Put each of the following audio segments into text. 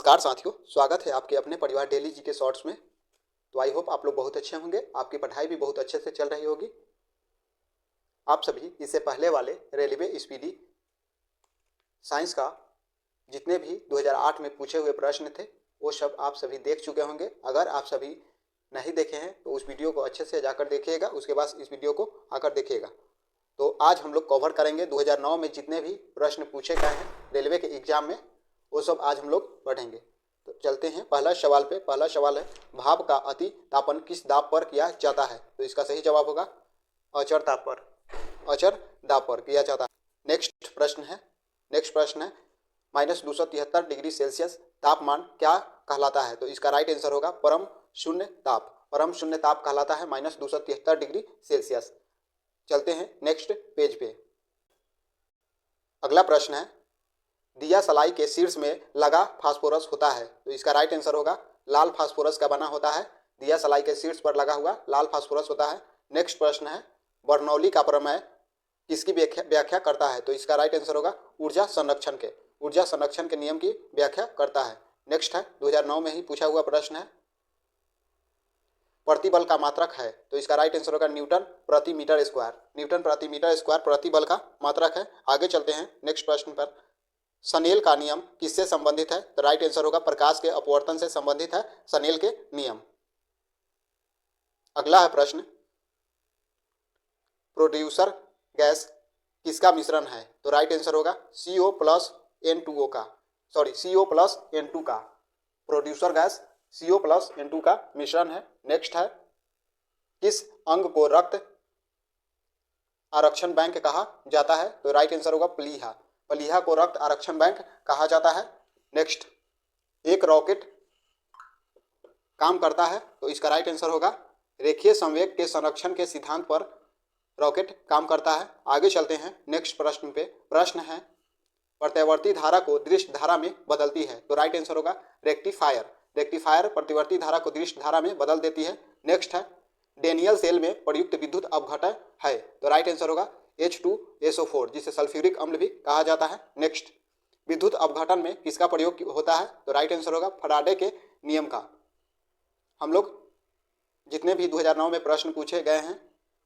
नमस्कार साथियों, स्वागत है आपके अपने परिवार डेली जी के शॉर्ट्स में। तो आई होप आप लोग बहुत अच्छे होंगे, आपकी पढ़ाई भी बहुत अच्छे से चल रही होगी। आप सभी इससे पहले वाले रेलवे स्पीडी साइंस का जितने भी 2008 में पूछे हुए प्रश्न थे वो सब आप सभी देख चुके होंगे। अगर आप सभी नहीं देखे हैं तो उस वीडियो को अच्छे से जाकर देखिएगा, उसके बाद इस वीडियो को आकर देखिएगा। तो आज हम लोग कवर करेंगे 2009 में जितने भी प्रश्न पूछे गए हैं रेलवे के एग्जाम में, वो सब आज हम लोग पढ़ेंगे। तो चलते हैं पहला सवाल पे। पहला सवाल है, भाप का अति तापन किस दाब पर किया जाता है? तो इसका सही जवाब होगा अचर दाब पर। अचर दाब पर किया जाता है। नेक्स्ट प्रश्न है -273 डिग्री सेल्सियस तापमान क्या कहलाता है? तो इसका राइट आंसर होगा परम शून्य ताप। परम शून्य ताप कहलाता है -273 डिग्री सेल्सियस। चलते हैं नेक्स्ट पेज पे। अगला प्रश्न है, दिया सलाई के शीर्ष में लगा फास्फोरस होता है? तो इसका राइट आंसर होगा लाल फास्फोरस का बना होता है। दिया सलाई के शीर्ष पर लगा हुआ लाल फास्फोरस होता है। नेक्स्ट प्रश्न है, बर्नौली का प्रमेय किसकी व्याख्या करता है? तो इसका राइट आंसर होगा ऊर्जा संरक्षण के नियम की व्याख्या करता है। नेक्स्ट है, 2009 में ही पूछा हुआ प्रश्न है, प्रतिबल का मात्रक है? तो इसका राइट आंसर होगा न्यूटन प्रति मीटर स्क्वायर। न्यूटन प्रति मीटर स्क्वायर प्रतिबल का मात्रक है। आगे चलते हैं नेक्स्ट प्रश्न पर। शनेल का नियम किससे संबंधित है? तो राइट आंसर होगा प्रकाश के अपवर्तन से संबंधित है शनेल के नियम। अगला है प्रश्न, प्रोड्यूसर गैस किसका मिश्रण है? तो राइट आंसर होगा CO प्लस N2O का, CO प्लस N2 का। Producer gas CO plus N2 का मिश्रण है। नेक्स्ट है, किस अंग को रक्त आरक्षण बैंक कहा जाता है? तो राइट आंसर होगा प्लीहा। प्लीहा को रक्त आरक्षण बैंक कहा जाता है। नेक्स्ट, एक रॉकेट काम करता है? तो इसका राइट आंसर होगा रेखीय संवेग के संरक्षण के सिद्धांत पर रॉकेट काम करता है। आगे चलते हैं नेक्स्ट प्रश्न पे। प्रश्न है, प्रत्यावर्ती धारा को दृश्य धारा में बदलती है? तो राइट आंसर होगा रेक्टिफायर। रेक्टिफायर प्रतिवर्ती धारा को दृश्य धारा में बदल देती है। नेक्स्ट है, डेनियल सेल में प्रयुक्त विद्युत अपघटन है? तो राइट आंसर होगा H2SO4, जिसे सल्फ्यूरिक अम्ल भी कहा जाता है। नेक्स्ट, विद्युत अपघटन में किसका प्रयोग होता है? तो राइट आंसर होगा फैराडे के नियम का। हम लोग जितने भी 2009 में प्रश्न पूछे गए हैं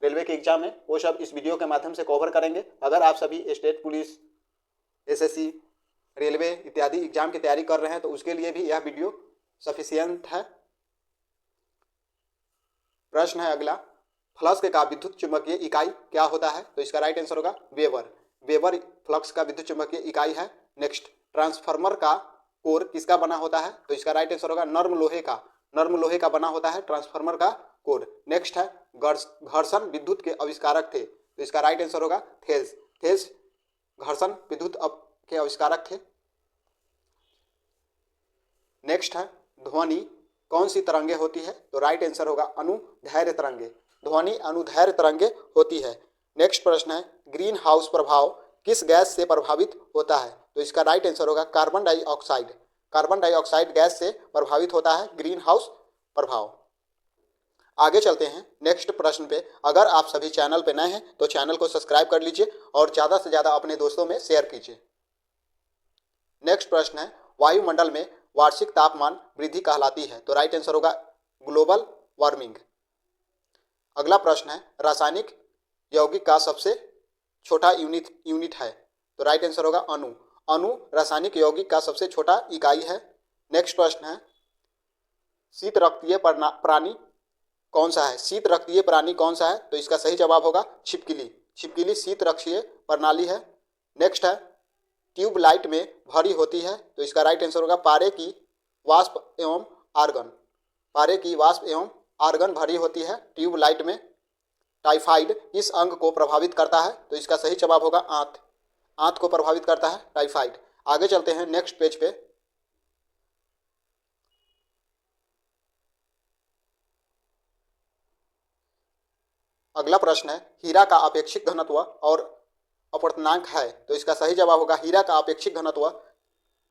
रेलवे के एग्जाम में वो सब इस वीडियो के माध्यम से कवर करेंगे। अगर आप सभी स्टेट पुलिस, SSC, रेलवे इत्यादि एग्जाम की तैयारी कर रहे हैं तो उसके लिए भी यह वीडियो सफिशियंट है। प्रश्न है अगला, फ्लक्स का विद्युत चुंबकीय इकाई क्या होता है? तो इसका राइट आंसर होगा वेबर। वेबर फ्लक्स का विद्युत चुंबकीय इकाई है। नेक्स्ट, ट्रांसफार्मर का कोर किसका बना होता है? तो इसका राइट आंसर होगा नर्म लोहे का। नर्म लोहे का बना होता है ट्रांसफार्मर का कोर। नेक्स्ट है, घर्षण विद्युत के आविष्कारक थे? तो इसका राइट आंसर होगा थेल्स। थेल्स घर्षण विद्युत के आविष्कारक थे। नेक्स्ट है, ध्वनि कौन सी तरंगे होती है? तो राइट आंसर होगा अनुदैर्घ्य तरंगे। ध्वनि अनुदैर्घ्य तरंगे होती है। नेक्स्ट प्रश्न है, ग्रीन हाउस प्रभाव किस गैस से प्रभावित होता है? तो इसका राइट आंसर होगा carbon dioxide. Carbon dioxide gas से प्रभावित होता है ग्रीन हाउस प्रभाव। आगे चलते हैं नेक्स्ट प्रश्न पे। अगर आप सभी चैनल पे नए हैं तो चैनल को सब्सक्राइब कर लीजिए और ज़्यादा से ज़्यादा अपने दोस्तों में शेयर कीजिए। नेक्स्ट प्रश्न है, वायुमंडल में वार्षिक तापमान वृद्धि कहलाती है? तो राइट आंसर होगा ग्लोबल वार्मिंग। अगला प्रश्न है, रासायनिक यौगिक का सबसे छोटा यूनिट है? तो राइट आंसर होगा अणु। अणु रासायनिक यौगिक का सबसे छोटा इकाई है। नेक्स्ट प्रश्न है, शीत रक्तीय प्राणी कौन सा है? शीत रक्तीय प्राणी कौन सा है? तो इसका सही जवाब होगा छिपकली। छिपकली शीत रक्षीय प्रणाली है। नेक्स्ट है, ट्यूबलाइट में भरी होती है? तो इसका राइट आंसर होगा पारे की वाष्प एवं आर्गन। पारे की वाष्प एवं आर्गन भरी होती है ट्यूबलाइट में। टाइफाइड किस अंग को प्रभावित करता है? तो इसका सही जवाब होगा आंत। आंत को प्रभावित करता है टाइफाइड। आगे चलते हैं नेक्स्ट पेज पे। अगला प्रश्न है, हीरा का अपेक्षित घनत्व और अपवर्तनांक है? तो इसका सही जवाब होगा हीरा का अपेक्षित घनत्व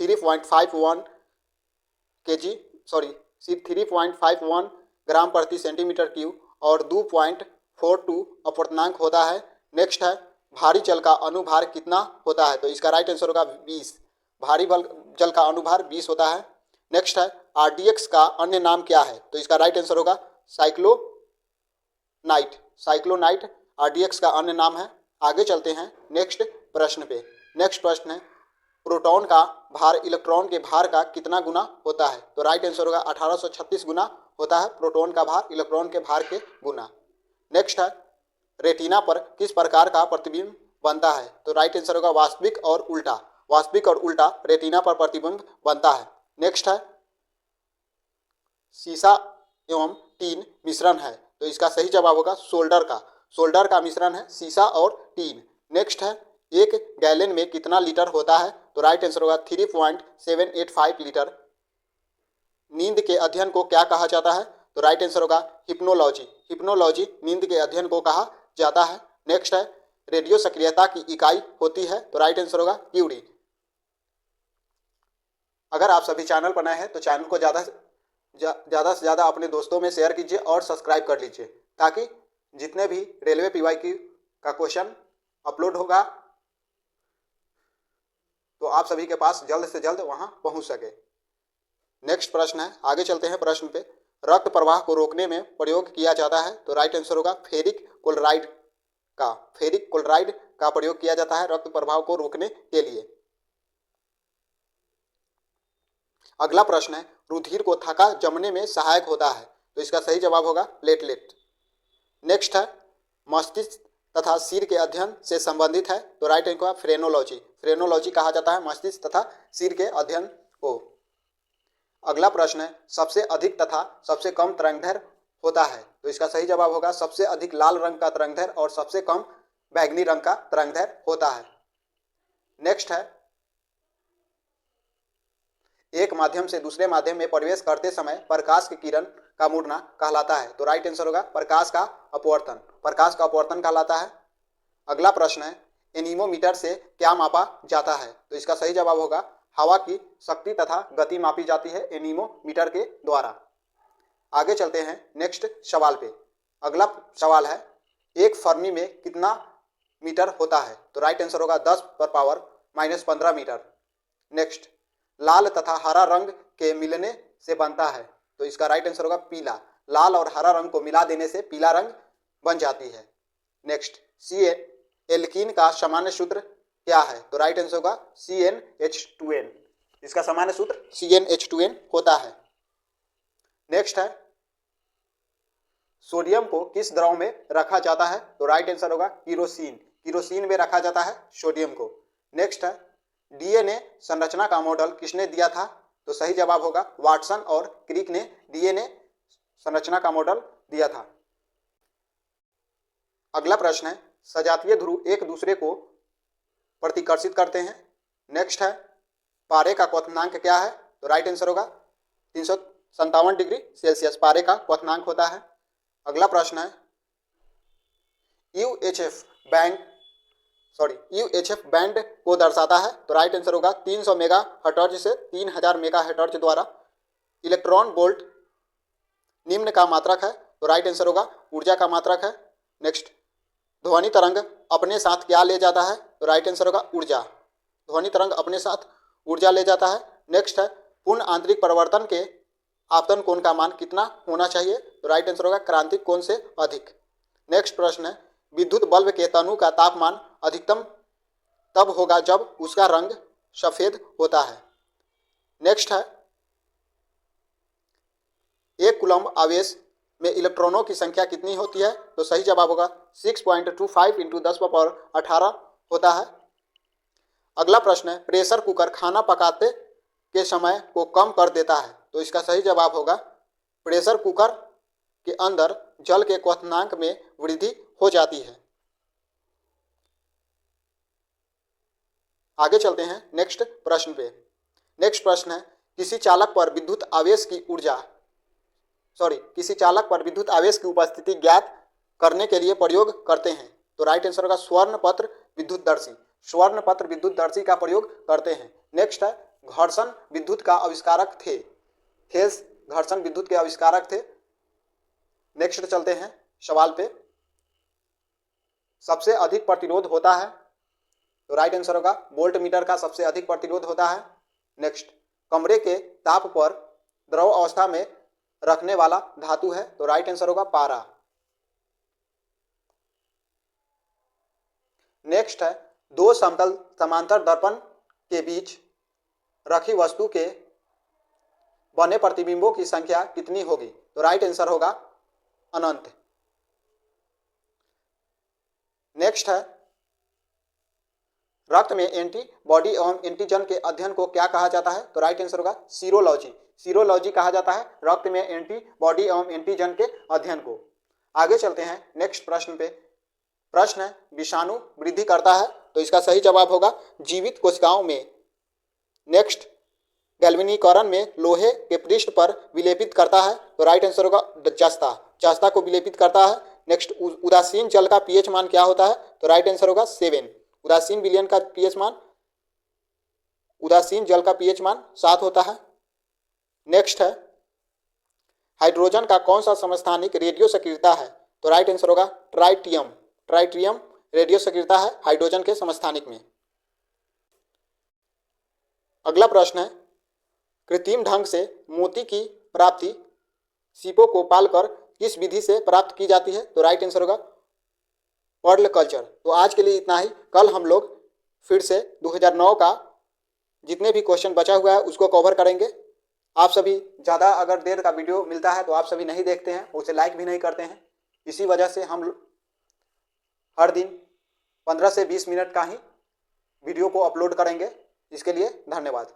3.51 ग्राम प्रति सेंटीमीटर क्यूब और 2.42 अपवर्तनांक होता है। नेक्स्ट है, भारी जल का अनुभार कितना होता है? तो इसका राइट आंसर होगा 20। भारी जल का अनुभार 20 होता है। नेक्स्ट है RDX का अन्य नाम क्या है? तो इसका राइट आंसर होगा साइक्लोनाइट। साइक्लोनाइट RDX का अन्य नाम है। आगे चलते हैं नेक्स्ट प्रश्न पे। नेक्स्ट प्रश्न है प्रोटॉन का भार इलेक्ट्रॉन के भार का कितना गुना होता है? तो राइट आंसर होगा 1836 गुना होता है प्रोटॉन का भार इलेक्ट्रॉन के भार के गुना। नेक्स्ट है रेटिना पर किस प्रकार का प्रतिबिंब बनता है? तो राइट आंसर होगा वास्तविक और उल्टा। वास्तविक और उल्टा रेटिना पर प्रतिबिंब बनता है। नेक्स्ट है सीसा एवं टीन मिश्रण है, तो इसका सही जवाब होगा सोल्डर का। सोल्डर का मिश्रण है सीसा और टीन। नेक्स्ट है एक गैलन में कितना लीटर होता है? तो राइट आंसर होगा 3.785 लीटर। नींद के अध्ययन को क्या कहा जाता है? तो राइट आंसर होगा हिप्नोलॉजी। हिप्नोलॉजी नींद के अध्ययन को कहा जाता है। नेक्स्ट है रेडियो सक्रियता की इकाई होती है, तो राइट आंसर होगा क्यूडी। अगर आप सभी चैनल पर नए हैं तो चैनल को ज़्यादा से ज़्यादा अपने दोस्तों में शेयर कीजिए और सब्सक्राइब कर लीजिए, ताकि जितने भी रेलवे PYQ का क्वेश्चन अपलोड होगा तो आप सभी के पास जल्द से जल्द वहां पहुंच सके। नेक्स्ट प्रश्न है, आगे चलते हैं प्रश्न पे। रक्त प्रवाह को रोकने में प्रयोग किया जाता है, तो राइट आंसर होगा फेरिक क्लोराइड का। फेरिक क्लोराइड का प्रयोग किया जाता है रक्त प्रवाह को रोकने के लिए। अगला प्रश्न है रुधिर को थक्का जमने में सहायक होता है, तो इसका सही जवाब होगा प्लेटलेट। नेक्स्ट है मस्तिष्क तथा सिर के अध्ययन से संबंधित है, तो राइट आंसर होगा फ्रेनोलॉजी। फ्रेनोलॉजी कहा जाता है मस्तिष्क तथा सिर के अध्ययन को। अगला प्रश्न है सबसे अधिक तथा सबसे कम तरंगदैर्घ्य होता है, तो इसका सही जवाब होगा सबसे अधिक लाल रंग का तरंगदैर्घ्य और सबसे कम बैंगनी रंग का तरंगदैर्घ्य होता है। नेक्स्ट है एक माध्यम से दूसरे माध्यम में प्रवेश करते समय प्रकाश की किरण का मुड़ना कहलाता है, तो राइट आंसर होगा प्रकाश का अपवर्तन। प्रकाश का अपवर्तन कहलाता है। अगला प्रश्न है एनीमोमीटर से क्या मापा जाता है? तो इसका सही जवाब होगा हवा की शक्ति तथा गति मापी जाती है एनीमोमीटर के द्वारा। आगे चलते हैं नेक्स्ट सवाल पे। अगला सवाल है एक फर्मी में कितना मीटर होता है? तो राइट आंसर होगा 10⁻⁻15 मीटर। नेक्स्ट लाल तथा हरा रंग के मिलने से बनता है, तो इसका राइट आंसर होगा पीला। लाल और हरा रंग को मिला देने से पीला रंग बन जाती है। नेक्स्ट एल्कीन का सामान्य सूत्र क्या है? तो राइट आंसर होगा CnH2n। इसका सामान्य सूत्र CnH2n होता है। नेक्स्ट है सोडियम को किस द्रव में रखा जाता है? तो राइट आंसर होगा किरोसिन। किरोसिन में रखा जाता है सोडियम को। नेक्स्ट है DNA संरचना का मॉडल किसने दिया था? तो सही जवाब होगा वाटसन और क्रिक ने DNA संरचना का मॉडल दिया था। अगला प्रश्न है सजातीय ध्रुव एक दूसरे को प्रतिकर्षित करते हैं। नेक्स्ट है पारे का क्वथनांक क्या है? तो राइट आंसर होगा 357 डिग्री सेल्सियस पारे का क्वथनांक होता है। अगला प्रश्न है UHF बैंड को दर्शाता है, तो राइट आंसर होगा 300 मेगाहर्ट्ज से 3000 मेगाहर्ट्ज द्वारा। इलेक्ट्रॉन वोल्ट निम्न का मात्रक है, तो राइट आंसर होगा ऊर्जा का मात्रक है। नेक्स्ट ध्वनि तरंग अपने साथ क्या ले जाता है? तो राइट आंसर होगा ऊर्जा। ध्वनि तरंग अपने साथ ऊर्जा ले जाता है। नेक्स्ट है पूर्ण आंतरिक परिवर्तन के आपतन कोण का मान कितना होना चाहिए? तो राइट आंसर होगा क्रांतिक कोण से अधिक। नेक्स्ट प्रश्न है विद्युत बल्ब के तनु का तापमान अधिकतम तब होगा जब उसका रंग सफेद होता है। नेक्स्ट है एक कूलम्ब आवेश में इलेक्ट्रॉनों की संख्या कितनी होती है? तो सही जवाब होगा 6.25 × 10⁻18 होता है। अगला प्रश्न है प्रेशर कुकर खाना पकाते के समय को कम कर देता है, तो इसका सही जवाब होगा प्रेशर कुकर के अंदर जल के क्वथनांक में वृद्धि हो जाती है। आगे चलते हैं नेक्स्ट प्रश्न पे। नेक्स्ट प्रश्न है किसी चालक पर विद्युत आवेश की उपस्थिति ज्ञात करने के लिए प्रयोग करते हैं, तो राइट आंसर होगा स्वर्णपत्र विद्युतदर्शी। स्वर्णपत्र विद्युतदर्शी का प्रयोग करते हैं। नेक्स्ट है घर्षण विद्युत का आविष्कारक थे। थेल्स घर्षण विद्युत के आविष्कारक थे। नेक्स्ट चलते हैं सवाल पे। सबसे अधिक प्रतिरोध होता है, तो राइट आंसर होगा वोल्ट मीटर का सबसे अधिक प्रतिरोध होता है। नेक्स्ट कमरे के ताप पर द्रव अवस्था में रखने वाला धातु है? तो राइट आंसर होगा पारा। नेक्स्ट है, दो समतल समांतर दर्पण के बीच रखी वस्तु के बने प्रतिबिंबों की संख्या कितनी होगी? तो राइट आंसर होगा अनंत। नेक्स्ट है, रक्त में एंटीबॉडी एवं एंटीजन के अध्ययन को क्या कहा जाता है? तो राइट आंसर होगा सीरोलॉजी। सीरोलॉजी कहा जाता है रक्त में एंटीबॉडी एवं एंटीजन के अध्ययन को। आगे चलते हैं नेक्स्ट प्रश्न पे। प्रश्न है, विषाणु वृद्धि करता है? तो इसका सही जवाब होगा जीवित कोशिकाओं में। नेक्स्ट, गैल्वेनीकरण में लोहे के पृष्ठ पर विलेपित करता है? तो राइट आंसर होगा जस्ता। जस्ता को विलेपित करता है। नेक्स्ट, उदासीन जल का पीएच मान क्या होता है? तो राइट आंसर होगा 7। उदासीन विलयन का पीएच मान, उदासीन जल का पीएच मान 7 होता है। नेक्स्ट है, हाइड्रोजन का कौन सा समस्थानिक रेडियो सक्रियता है? तो राइट आंसर होगा ट्राइटियम। ट्राइटियम रेडियो सक्रियता है हाइड्रोजन के समस्थानिक में। अगला प्रश्न है, कृत्रिम ढंग से मोती की प्राप्ति सीपों को पालकर किस विधि से प्राप्त की जाती है? तो राइट आंसर होगा पर्ल कल्चर। तो आज के लिए इतना ही। कल हम लोग फिर से 2009 का जितने भी क्वेश्चन बचा हुआ है उसको कवर करेंगे। आप सभी ज़्यादा अगर देर का वीडियो मिलता है तो आप सभी नहीं देखते हैं, उसे लाइक भी नहीं करते हैं। इसी वजह से हम हर दिन 15 से 20 मिनट का ही वीडियो को अपलोड करेंगे। इसके लिए धन्यवाद।